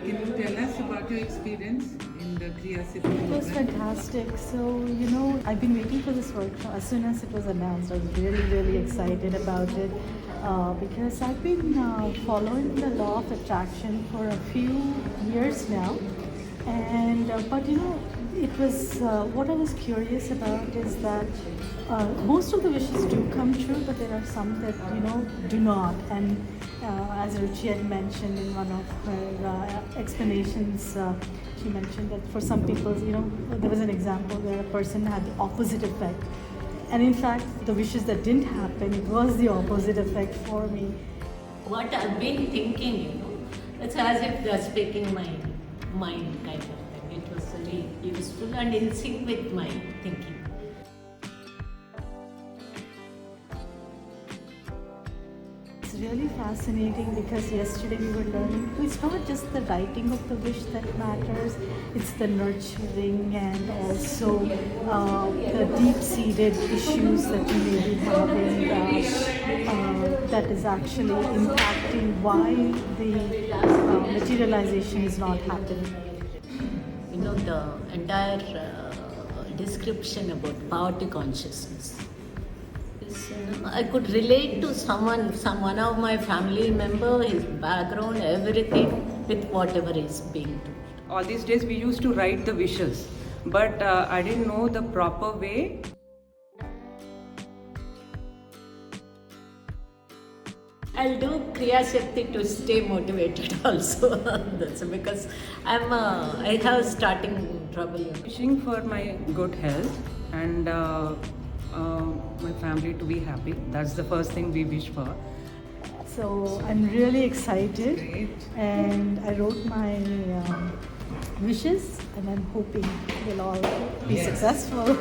Can you tell us about your experience in the Kriya Siddhi program? It was fantastic. So, I've been waiting for this workshop. As soon as it was announced, I was really, really excited about it because I've been following the law of attraction for a few years now. And, it was what I was curious about is that most of the wishes do come true, but there are some that, do not. And as Ruchi had mentioned in one of her explanations, she mentioned that for some people, there was an example where a person had the opposite effect. And in fact, the wishes that didn't happen, it was the opposite effect for me. What I've been thinking, it's as if they're speaking my mind kind of thing. It was very useful and in sync with my thinking. It's really fascinating because yesterday we were learning it's not just the writing of the wish that matters, it's the nurturing and also the deep-seated issues that you may be having that is actually impacting why the materialization is not happening. The entire description about poverty consciousness. I could relate to one of my family member, his background, everything with whatever is being told. All these days we used to write the wishes, but I didn't know the proper way. I'll do Kriya Siddhi to stay motivated also. That's because I have starting trouble. Wishing for my good health and my family to be happy. That's the first thing we wish for. So I'm really excited. Great. And I wrote my wishes and I'm hoping we'll all be successful.